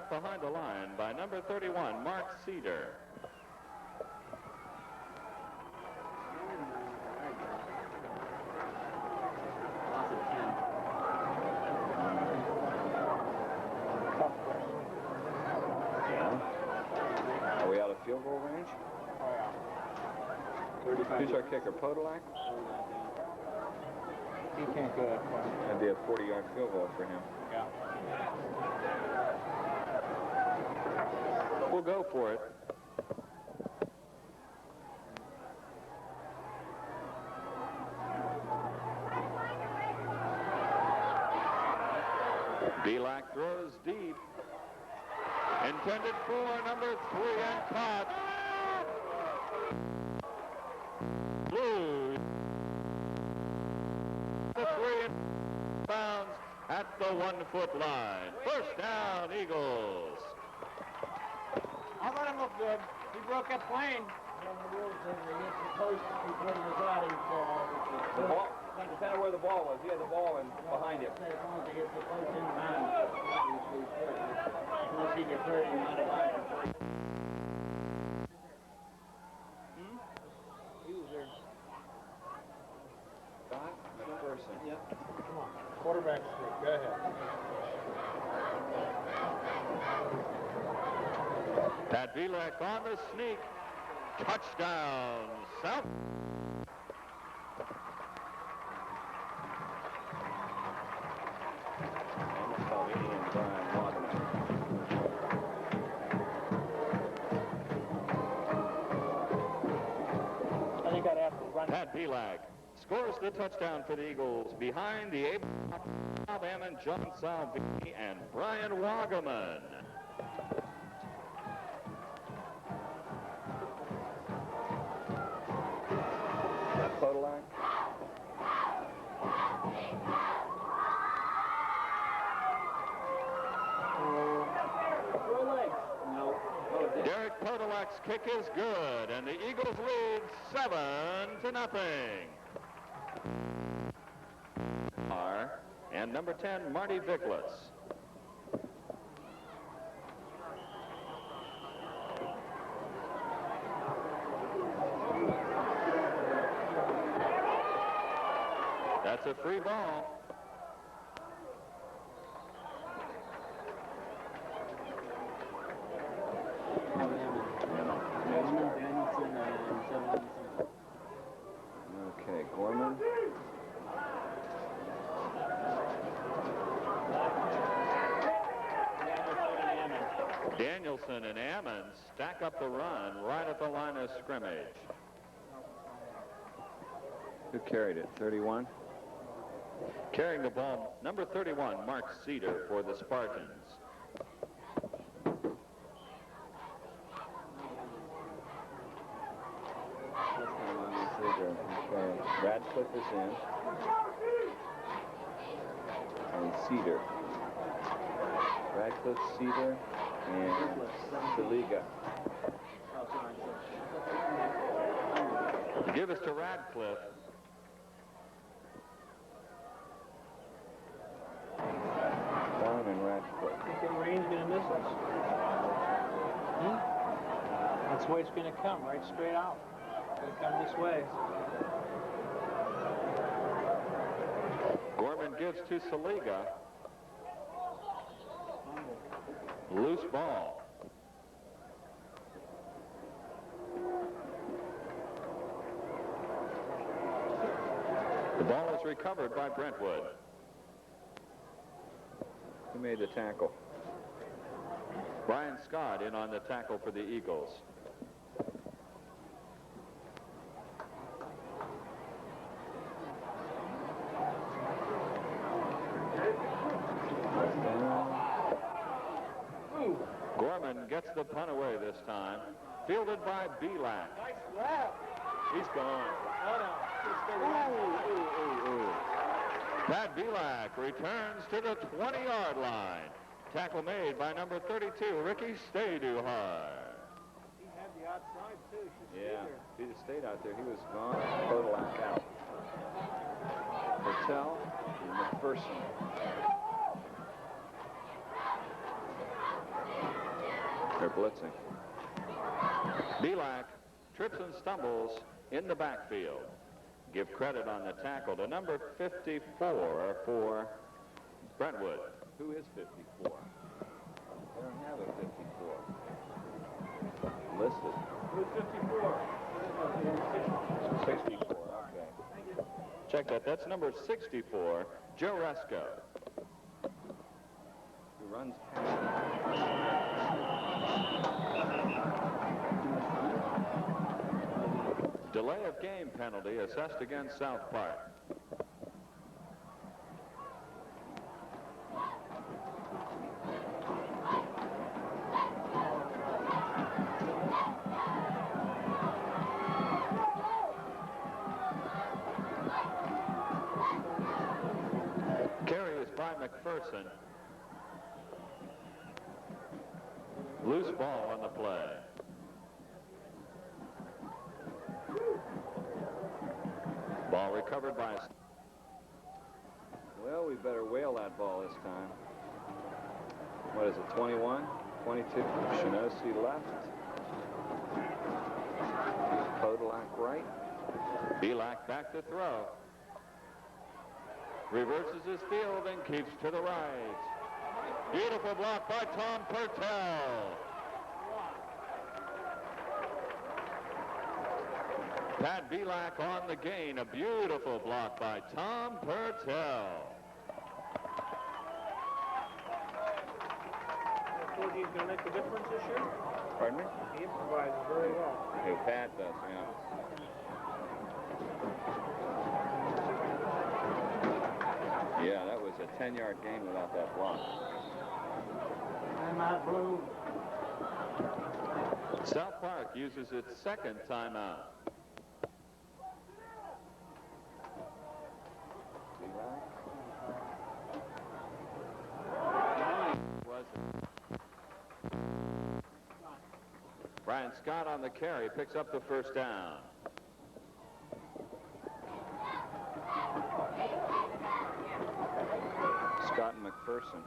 trapped behind the line by number 31, Mark Cedar. Are we out of field goal range? Who's our kicker, Podolak? He can't go that far. That'd be a 40-yard field goal for him. Yeah. We'll go for it. Belak throws deep. Intended for number 3 and caught. Blue. The 3 and bounds at the 1-foot line. First down, Eagles. I thought it looked good. He broke that plane. The ball, depending on where the ball was. He had the ball in behind him. He was there. Scott McPherson. Yep. Come on. Quarterback streak. Go ahead. Pat Belak on the sneak. Touchdown, South. I think I'd have to run. Pat Belak scores the touchdown for the Eagles behind the Bob Ammon, John Salvini, and Brian Wagaman. Podolak. Derek Podolak's kick is good, and the Eagles lead 7-0. And number 10, Marty Vicklis. That's a free ball. Okay, Gorman. Danielson and Ammon stack up the run right at the line of scrimmage. Who carried it? 31? Carrying the ball, number 31, Mark Cedar for the Spartans. Okay. Radcliffe is in. And Cedar. Radcliffe, Cedar, and Saliga. Give us to Radcliffe. Down and Radcliffe. I think the rain's going to miss us. That's the way it's going to come, right straight out. It's going to come this way. Gorman gives to Saliga. Loose ball. The ball is recovered by Brentwood. Who made the tackle? Brian Scott in on the tackle for the Eagles. Gorman gets the punt away this time. Fielded by Belak. Nice grab. He's gone. Pat Belak returns to the 20-yard line. Tackle made by number 32, Ricky Stayduhar. He had the outside, too. Yeah, if he'd have stayed out there, he was gone. Podolak out. Patel and McPherson. They're blitzing. Belak trips and stumbles in the backfield. Give credit on the tackle to number 54 for Brentwood. Who is 54? They don't have a 54 listed. Who's 54? 64, okay. Check that. That's number 64, Joe Resco. Who runs past. Delay of game penalty assessed against South Park. Carry is by McPherson. Loose ball on the play. Ball recovered by... Well, we better whale that ball this time. What is it, 21? 22? Shinosky left. Podolak right. Belak back to throw. Reverses his field and keeps to the right. Beautiful block by Tom Purtell. Pat Belak on the gain. A beautiful block by Tom Purtell. He's going to make the difference this year? Pardon me? He improvises very well. Who, Pat does, yeah. Yeah, that was a 10-yard gain without that block. Timeout, Blue. South Park uses its second timeout. Brian Scott on the carry picks up the first down. Scott and McPherson.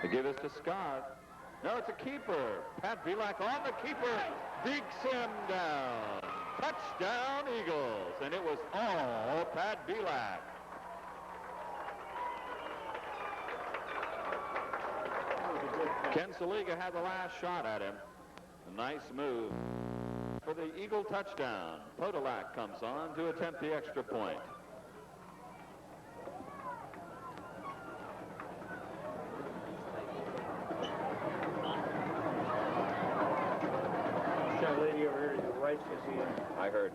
They give us to Scott. No, it's a keeper. Pat Belak on the keeper. Digs him down. Touchdown, Eagles. And it was all Pat Belak. Ken Saliga had the last shot at him. A nice move for the Eagle touchdown. Podolak comes on to attempt the extra point. That lady over here to the right, you see it. I heard.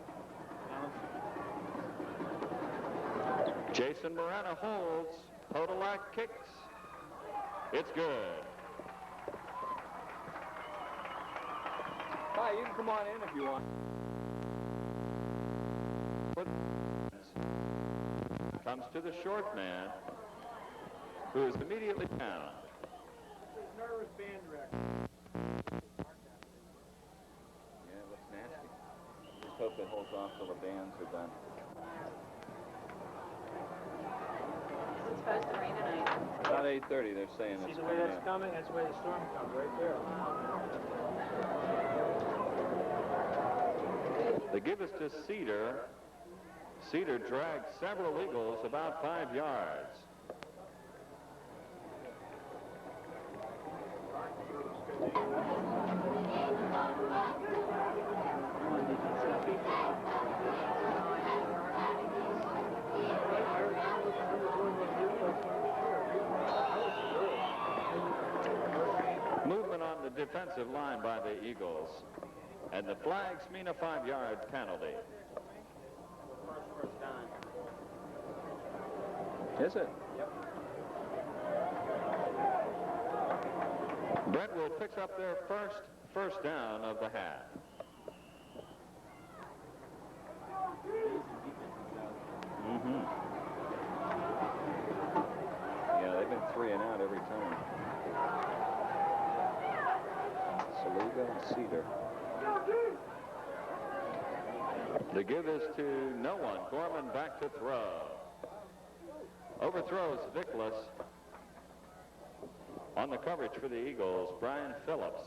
Jason Moreno holds. Podolak kicks. It's good. Hi, you can come on in if you want. Comes to the short man, who is immediately down. Nervous band director. Yeah, it looks nasty. Just hope it holds off till the bands are done. It's supposed to rain tonight. About 8:30, they're saying See it's the way coming that's in. coming? That's the way the storm comes, right there. They give us to Cedar. Cedar dragged several Eagles about 5 yards. Movement on the defensive line by the Eagles. And the flags mean a 5-yard penalty. Is it? Brentwood picks up their first down of the half. Yeah, they've been 3 and out every time. Saliga and Cedar. The give is to no one. Gorman back to throw. Overthrows Vickless. On the coverage for the Eagles, Brian Phillips.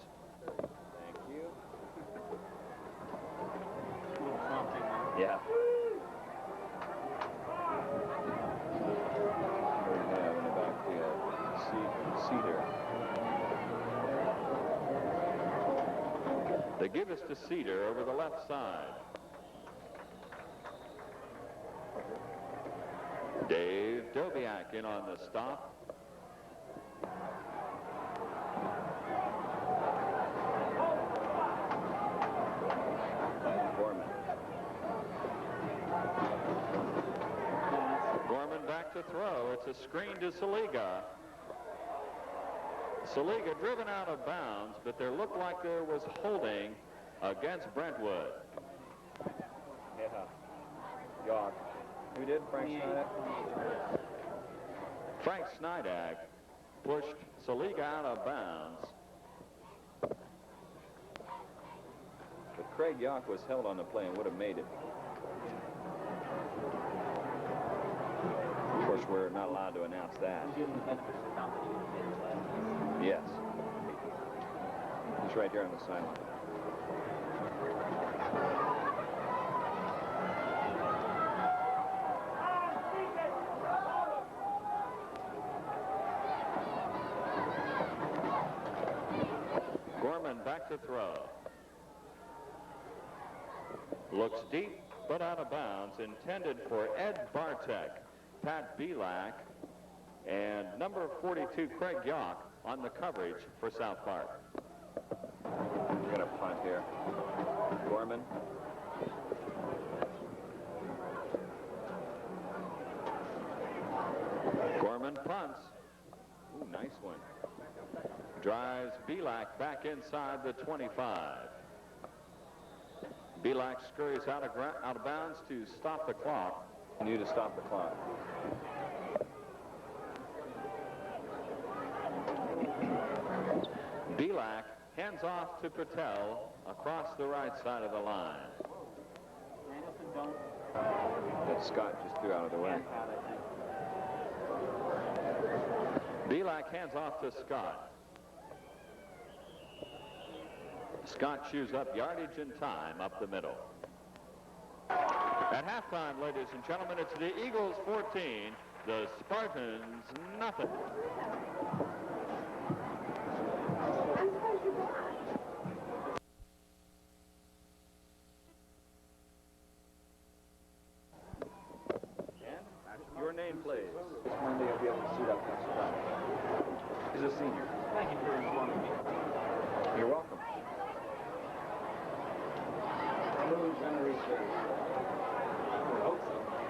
Thank you. A little prompting there. Yeah. What do we have in the backfield? Cedar. They give us to Cedar over the left side. Dave Dobiak in on the stop. Gorman back to throw. It's a screen to Saliga. Saliga driven out of bounds, but there looked like there was holding against Brentwood. Yeah. York. Who did? Frank Snyder? Frank Snydak pushed Saliga out of bounds. But Craig York was held on the play and would have made it. Of course, we're not allowed to announce that. Yes. He's right here on the sideline. Gorman back to throw. Looks deep, but out of bounds. Intended for Ed Bartek, Pat Belak, and number 42, Craig York, on the coverage for South Park. We're going to punt here. Gorman. Gorman punts. Ooh, nice one. Drives Belak back inside the 25. Belak scurries out of bounds to stop the clock. Knew to stop the clock. Belak hands off to Patel across the right side of the line. Danielson don't That Scott just threw out of the way. hand out, I think. Belak hands off to Scott. Scott chews up yardage and time up the middle. At halftime, ladies and gentlemen, it's the Eagles 14, the Spartans nothing. Your name, please. This Monday I'll be able to suit up next time. He's a senior. Thank you for informing me. You're welcome. Who's going to research?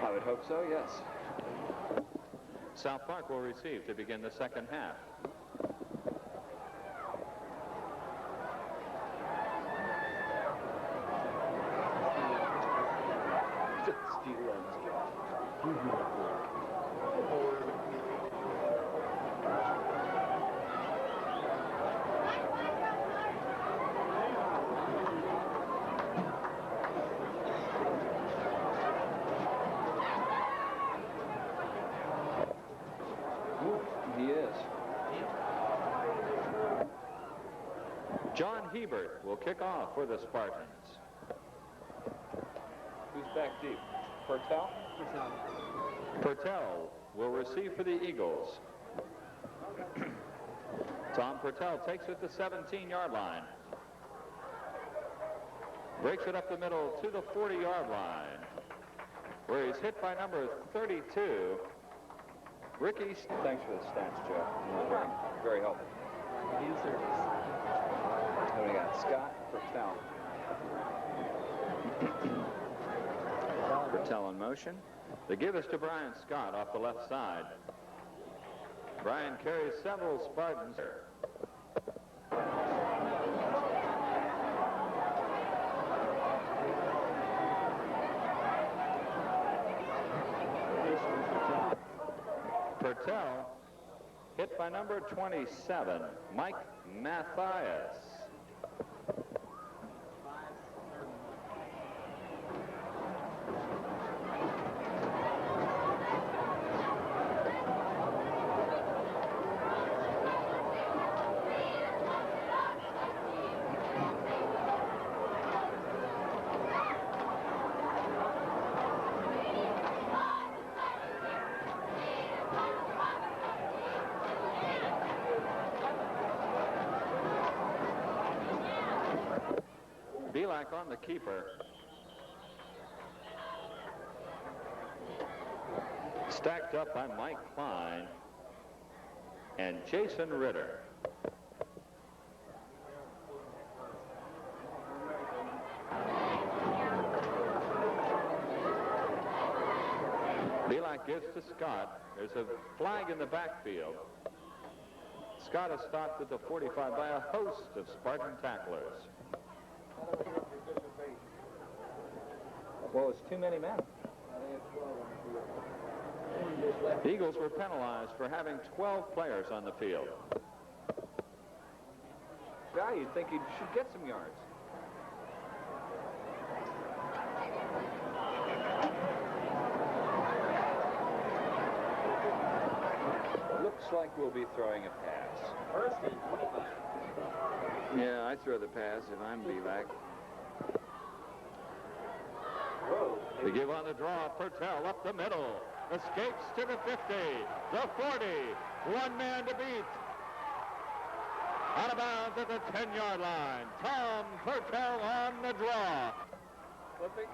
I would hope so, yes. South Park will receive to begin the second half. Steve He is. John Hebert will kick off for the Spartans. Who's back deep? Pertel? Pertel will receive for the Eagles. Tom Pertel takes it to the 17-yard line. Breaks it up the middle to the 40-yard line, where he's hit by number 32, Ricky. Thanks for the stats, Joe. Very helpful. What do we got? Scott, Pertel. Pertel in motion. They give us to Brian Scott off the left side. Brian carries several Spartans. Pertel hit by number 27, Mike Mathias. Belak on the keeper. Stacked up by Mike Klein and Jason Ritter. Belak gives to Scott. There's a flag in the backfield. Scott has stopped at the 45 by a host of Spartan tacklers. Well, it's too many men. The Eagles were penalized for having 12 players on the field. Guy, you'd think he should get some yards. Looks like we'll be throwing a pass. First and 25. Yeah, I throw the pass if I'm Belak. They give on the draw. Purtell up the middle. Escapes to the 50, the 40. One man to beat. Out of bounds at the 10-yard line. Tom Purtell on the draw. Flipping.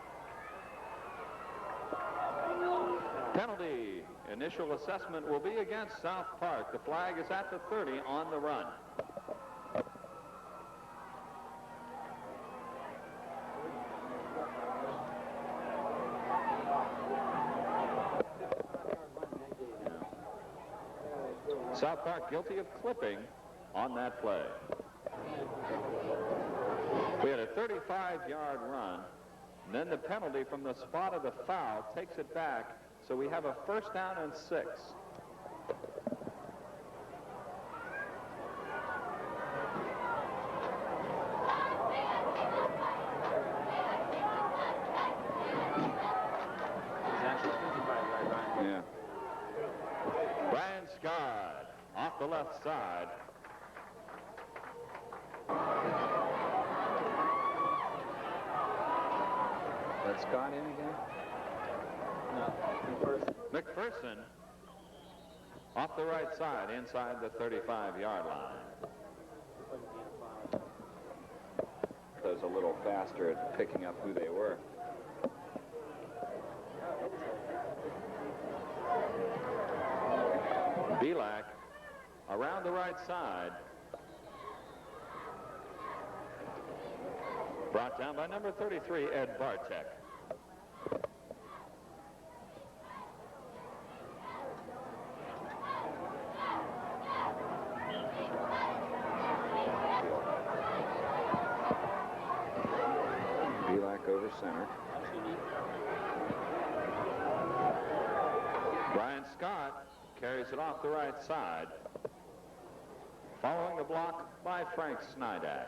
Penalty. Initial assessment will be against South Park. The flag is at the 30 on the run. South Park guilty of clipping on that play. We had a 35-yard run, and then the penalty from the spot of the foul takes it back, so we have a first down and 6. Yeah. Brian Scott off the left side. Let Scott in again? No, McPherson off the right side inside the 35-yard line. Those a little faster at picking up who they were. Belak around the right side. Brought down by number 33, Ed Bartek. Belak over center. Brian Scott carries it off the right side, following the block by Frank Snydak.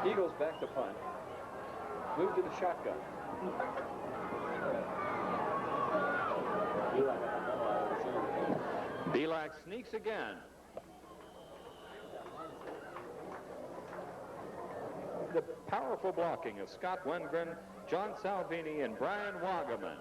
Eagles back to punt. Move to the shotgun. Belak sneaks again. The powerful blocking of Scott Wengren, John Salvini, and Brian Wagaman.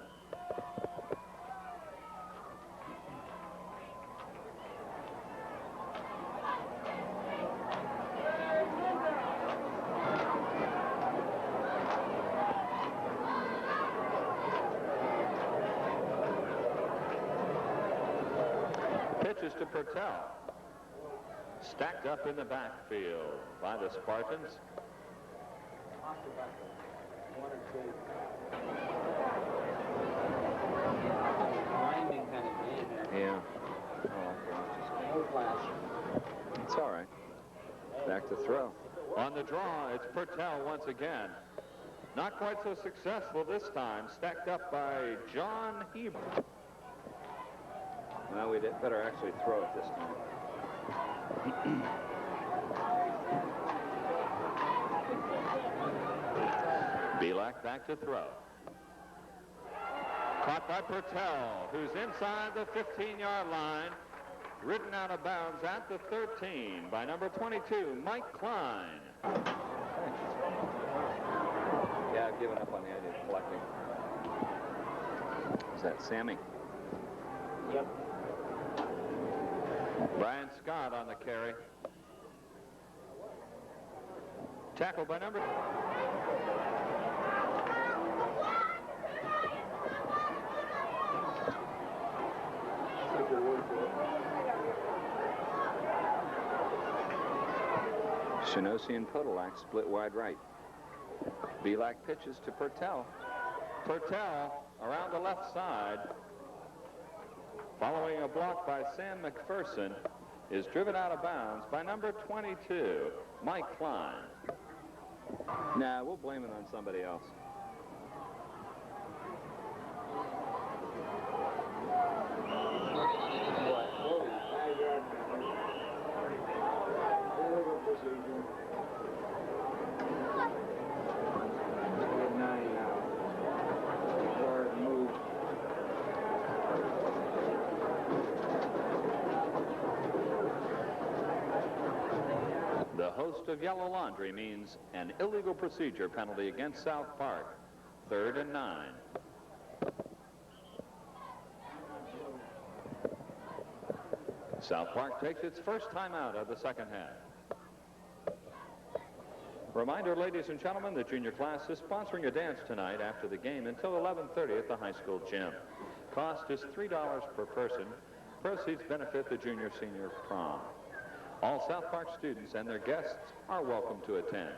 Pitches to Purtell. Stacked up in the backfield by the Spartans. Grinding kind of game there. Yeah. No flash. It's all right. Back to throw. On the draw, it's Purtell once again. Not quite so successful this time. Stacked up by John Heber. Well, we did better actually throw it this time. Belak back to throw. Caught by Purtell, who's inside the 15-yard line. Ridden out of bounds at the 13 by number 22, Mike Klein. Yeah, I've given up on the idea of collecting. Is that Sammy? Yep. Brian Scott on the carry. Tackle by number... Shinossi and Podolak split wide right. Belak pitches to Pertell. Pertell around the left side, following a block by Sam McPherson, is driven out of bounds by number 22, Mike Klein. Nah, we'll blame it on somebody else. The host of Yellow Laundry means an illegal procedure penalty against South Park. 3rd and 9. South Park takes its first timeout of the second half. Reminder, ladies and gentlemen, the junior class is sponsoring a dance tonight after the game until 11:30 at the high school gym. Cost is $3 per person. Proceeds benefit the junior-senior prom. All South Park students and their guests are welcome to attend.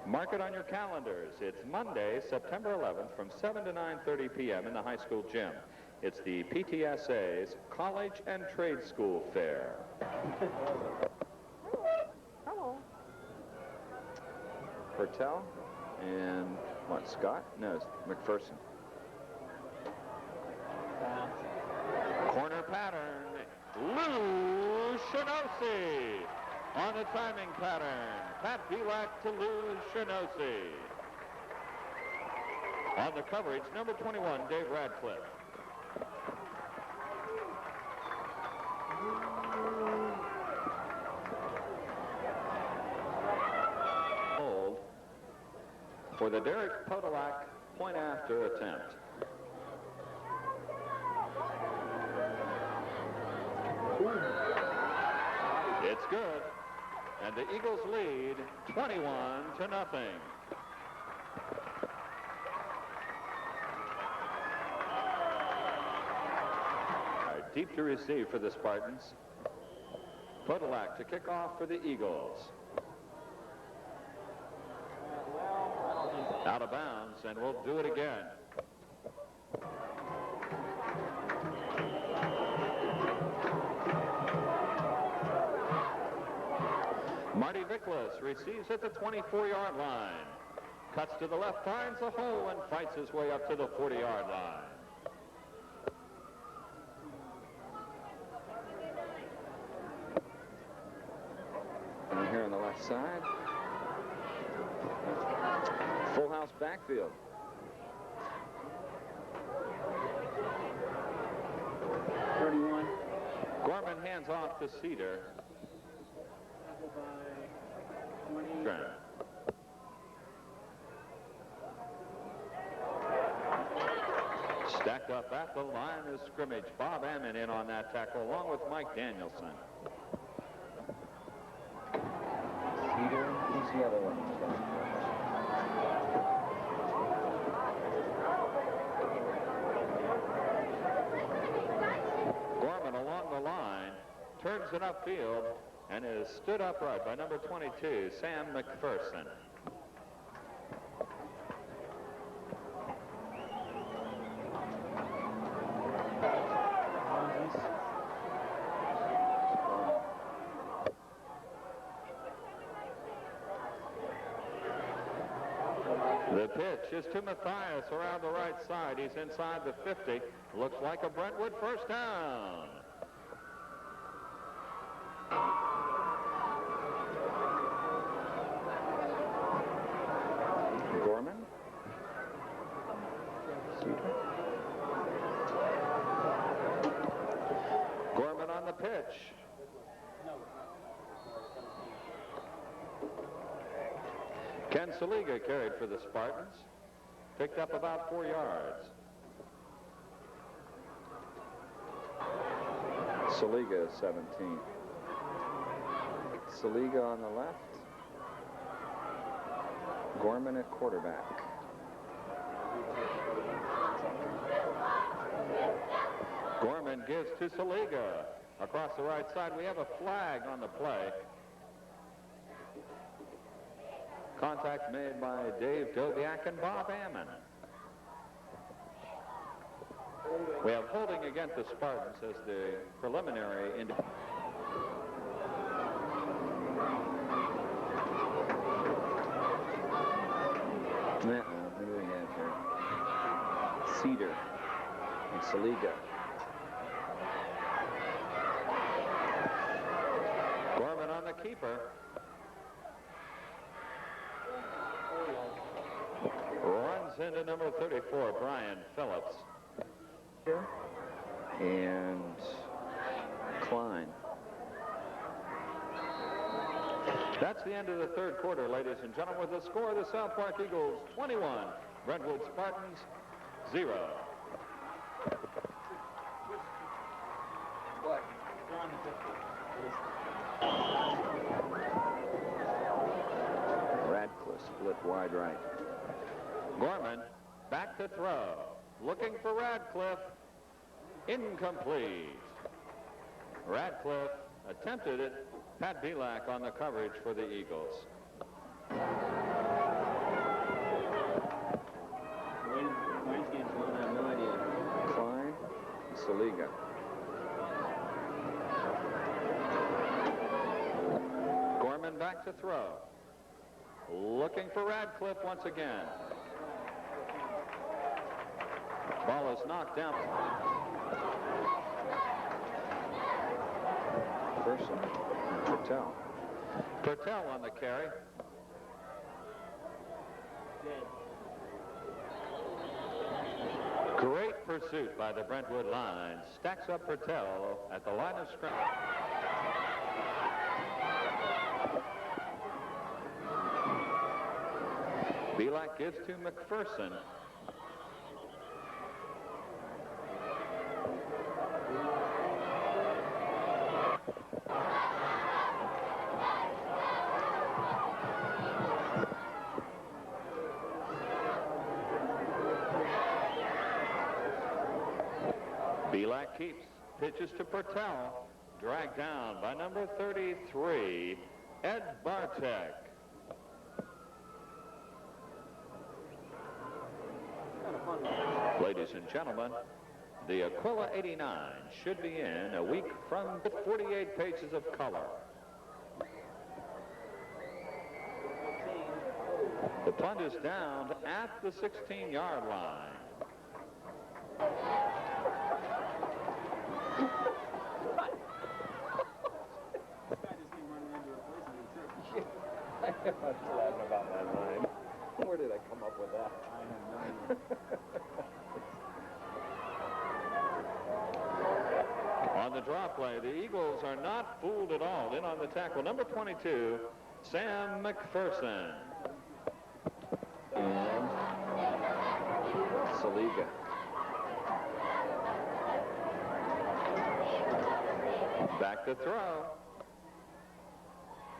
Mark it on your calendars. It's Monday, September 11th from 7 to 9:30 p.m. in the high school gym. It's the PTSA's College and Trade School Fair. Hello. Pertell and what, Scott? No, it's McPherson. Corner pattern, Lou Shinossi. On the timing pattern, Pat Belak to Lou Shinossi. On the coverage, number 21, Dave Radcliffe. Hold for the Derek Podolak point after attempt. It's good, and the Eagles lead 21-0. Deep to receive for the Spartans. Podolak to kick off for the Eagles. Out of bounds, and we'll do it again. Marty Vicklas receives at the 24-yard line. Cuts to the left, finds a hole, and fights his way up to the 40-yard line. And here on the left side. Full house backfield. Gorman hands off to Cedar. Grant. Stacked up at the line of scrimmage. Bob Ammon in on that tackle along with Mike Danielson. Cedar, who's the other one? Gorman along the line, turns it upfield, and is stood upright by number 22, Sam McPherson. The pitch is to Mathias around the right side. He's inside the 50. Looks like a Brentwood first down. Gorman. Gorman on the pitch. Ken Saliga carried for the Spartans. Picked up about 4 yards. Saliga is 17. Saliga on the left. Gorman at quarterback. Gorman gives to Saliga. Across the right side, we have a flag on the play. Contact made by Dave Dobiak and Bob Ammon. We have holding against the Spartans as the preliminary indication. Who do we have here? Cedar and Saliga. Gorman on the keeper. Runs into number 34, Brian Phillips. And Klein. That's the end of the third quarter, ladies and gentlemen, with the score of the South Park Eagles 21, Brentwood Spartans 0. Radcliffe split wide right. Gorman back to throw. Looking for Radcliffe. Incomplete. Radcliffe attempted it. Pat Belak on the coverage for the Eagles. Wayne's getting blown, I have no idea. Klein, Saliga. Gorman back to throw. Looking for Radcliffe once again. Ball is knocked down. Person. Patel. Patel on the carry. Great pursuit by the Brentwood line. Stacks up Patel at the line of scrimmage. Belak gives to McPherson. Belak keeps, pitches to Patel, dragged down by number 33, Ed Bartek. Ladies and gentlemen, the Aquila 89 should be in a week from 48 pages of color. The punt is down at the 16-yard line. I was laughing about that line. Where did I come up with that? I have no idea. On the drop play, the Eagles are not fooled at all. In on the tackle, number 22, Sam McPherson. And Saliga. Back to throw.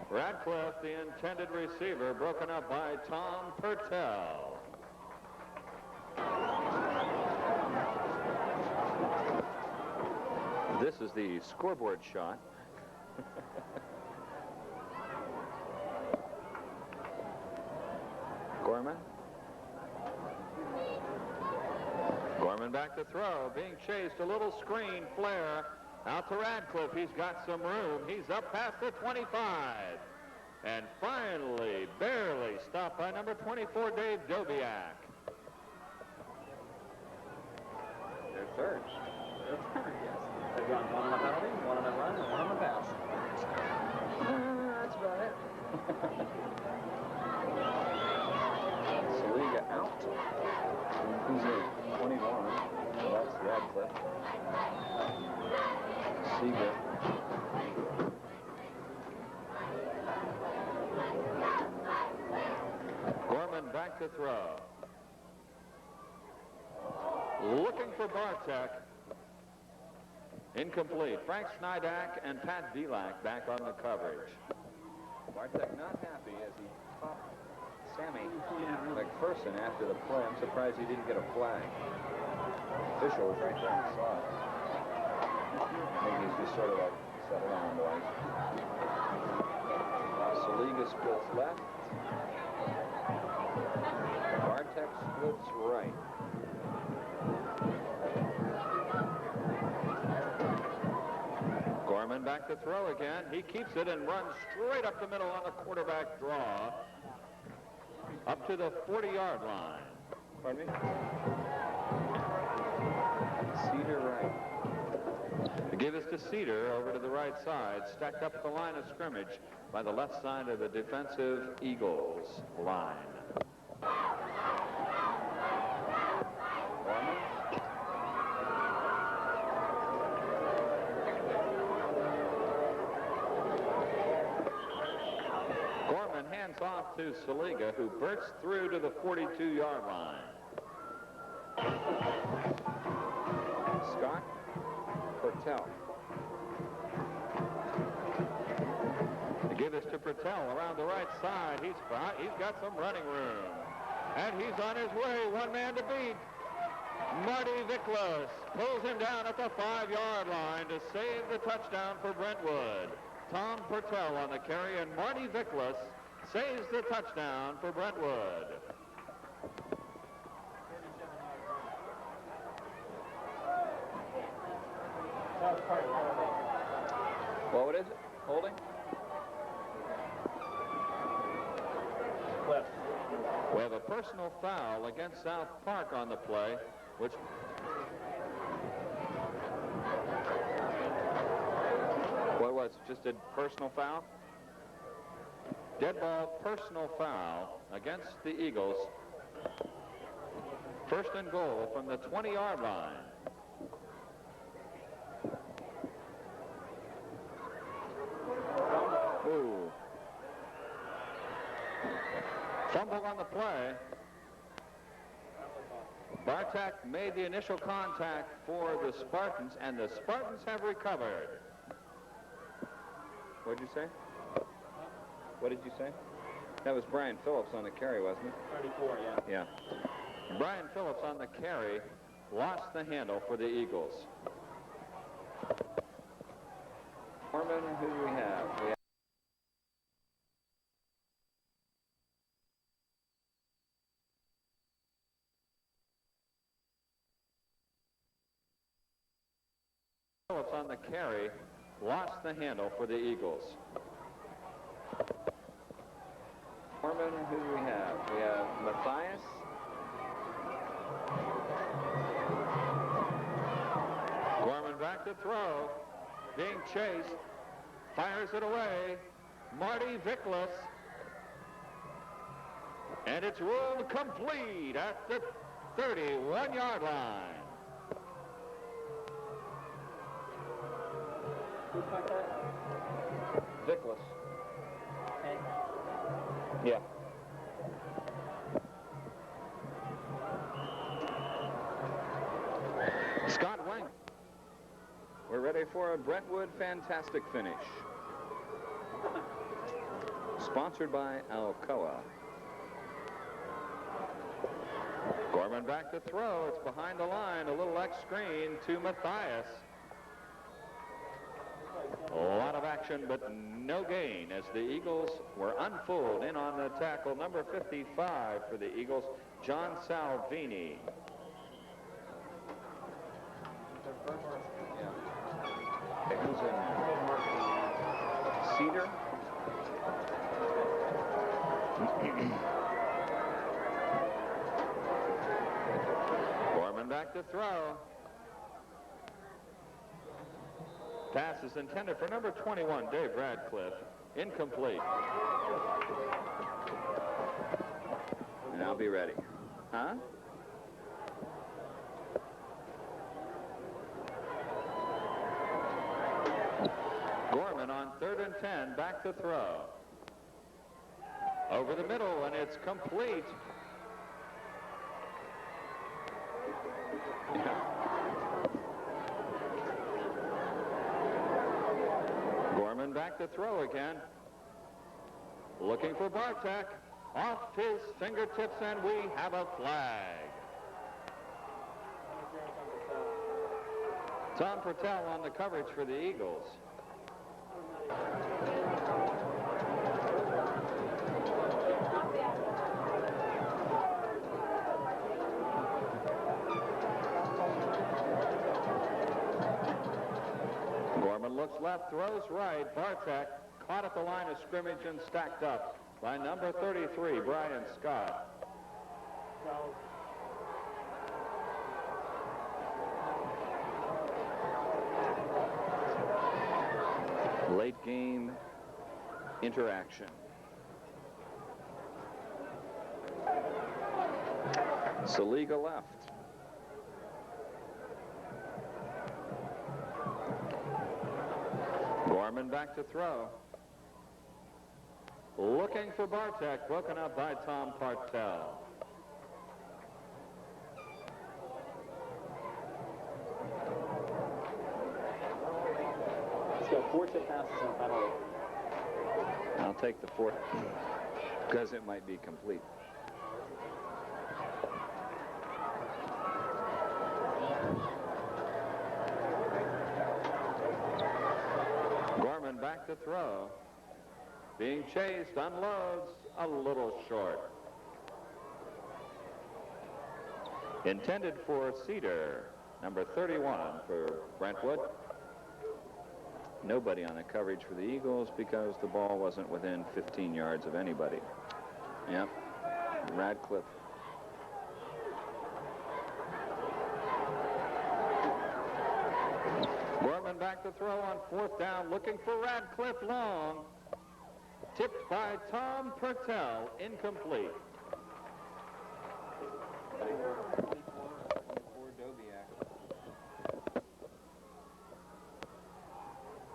Radcliffe, the intended receiver, broken up by Tom Purtell. This is the scoreboard shot. Gorman. Gorman back to throw, being chased, a little screen, flare, out to Radcliffe. He's got some room. He's up past the 25. And finally, barely stopped by number 24, Dave Dobiak. They're third. They're third, yes. They've gone one on a penalty, one on a run, and one on a pass. That's about it. Saliga out. Who's in? 21. So that's Radcliffe. Seager. Gorman back to throw. Looking for Bartek. Incomplete. Frank Snydak and Pat Belak back on the coverage. Bartek not happy as he popped Sammy McPherson after the play. I'm surprised he didn't get a flag. Official was right there and saw it. I think he's just sort of like, settle down, boys. Saliga splits left. Bartek splits right. Gorman back to throw again. He keeps it and runs straight up the middle on the quarterback draw. Up to the 40-yard line. Pardon me? Cedar right. To give us to Cedar over to the right side, stacked up at the line of scrimmage by the left side of the defensive Eagles line. Gorman hands off to Saliga, who bursts through to the 42-yard line. Scott Pertell. To give this to Pertell around the right side. He's got some running room. And he's on his way. One man to beat. Marty Viklas pulls him down at the 5-yard line to save the touchdown for Brentwood. Tom Pertell on the carry, and Marty Viklas saves the touchdown for Brentwood. Well, what is it? Holding? Cliff. We have a personal foul against South Park on the play, which what was just a personal foul? Dead ball personal foul against the Eagles. First and goal from the 20-yard line. Ooh. Fumble on the play. Bartek made the initial contact for the Spartans, and the Spartans have recovered. What did you say? What did you say? That was Brian Phillips on the carry, wasn't it? 34, yeah. Yeah. Brian Phillips on the carry lost the handle for the Eagles. Norman, who do we have? We have Phillips on the carry lost the handle for the Eagles. Norman, who do we have? We have Matthias. Gorman back to throw. Being chased. Fires it away. Marty Viklas. And it's ruled complete at the 31-yard line. Who caught that? Viklas. Hey. Yeah. Scott Wang. We're ready for a Brentwood fantastic finish. Sponsored by Alcoa. Gorman back to throw. It's behind the line. A little X screen to Matthias. A lot of action, but no gain as the Eagles were unfold in on the tackle. Number 55 for the Eagles, John Salvini. Okay, who's in there? Cedar. Gorman back to throw. Pass is intended for number 21, Dave Radcliffe. Incomplete. And I'll be ready. Huh? Gorman on 3rd and 10, back to throw. Over the middle, and it's complete. Gorman back to throw again. looking for Bartek. Off his fingertips, and we have a flag. Tom Pertell on the coverage for the Eagles. Gorman looks left, throws right. Bartek caught at the line of scrimmage and stacked up by number 33, Brian Scott. Late game interaction. Saliga left. Gorman back to throw. Looking for Bartek, broken up by Tom Pertell. So 4 tip passes and penalty. I'll take the 4 because it might be complete. Gorman back to throw. Being chased, unloads a little short. Intended for Cedar, number 31 for Brentwood. Nobody on the coverage for the Eagles because the ball wasn't within 15 yards of anybody. Yep, Radcliffe. Gorman back to throw on 4th down, looking for Radcliffe long. Tipped by Tom Pertell, incomplete.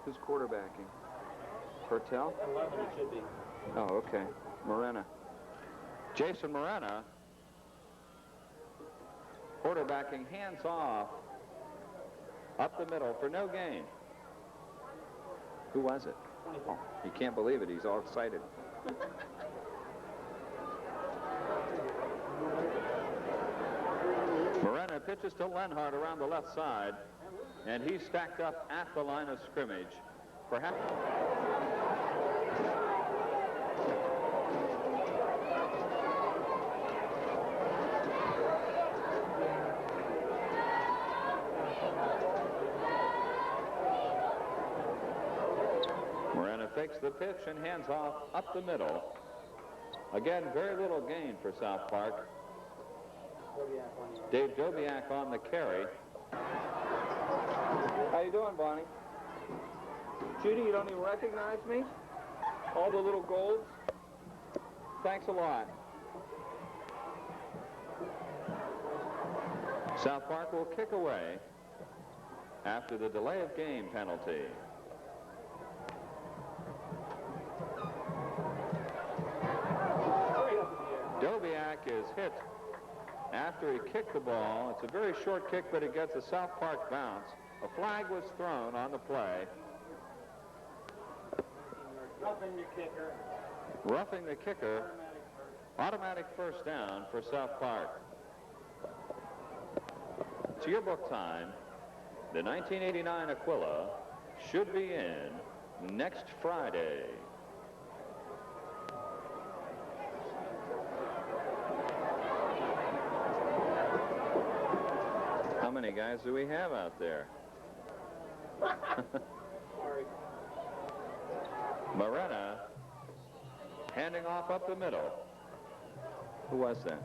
Who's quarterbacking? Pertell? 11 it should be. Oh, okay. Morena. Jason Morena, quarterbacking, hands off, up the middle for no gain. Who was it? Oh, you can't believe it. He's all excited. Morena pitches to Lenhart around the left side, and he's stacked up at the line of scrimmage. Perhaps. Morena fakes the pitch and hands off up the middle. Again, very little gain for South Park. Dave Dobiak on the carry. How you doing, Bonnie? Judy, you don't even recognize me? All the little golds? Thanks a lot. South Park will kick away after the delay of game penalty. Dobiak is hit after he kicked the ball. It's a very short kick, but it gets a South Park bounce. A flag was thrown on the play. Roughing the kicker. Roughing the kicker. Automatic first down for South Park. It's yearbook time. The 1989 Aquila should be in next Friday. How many guys do we have out there? Morena handing off up the middle. Who was that?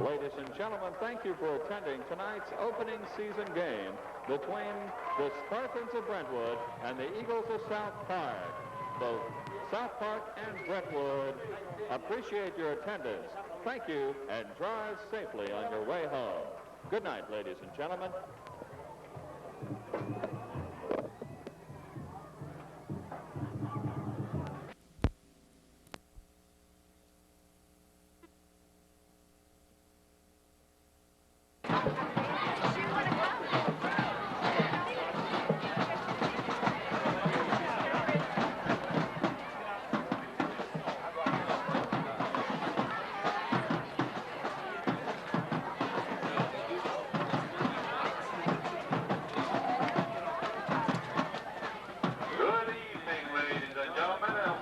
Ladies and gentlemen, thank you for attending tonight's opening season game between the Spartans of Brentwood and the Eagles of South Park. Both South Park and Brentwood appreciate your attendance. Thank you, and drive safely on your way home. Good night, ladies and gentlemen.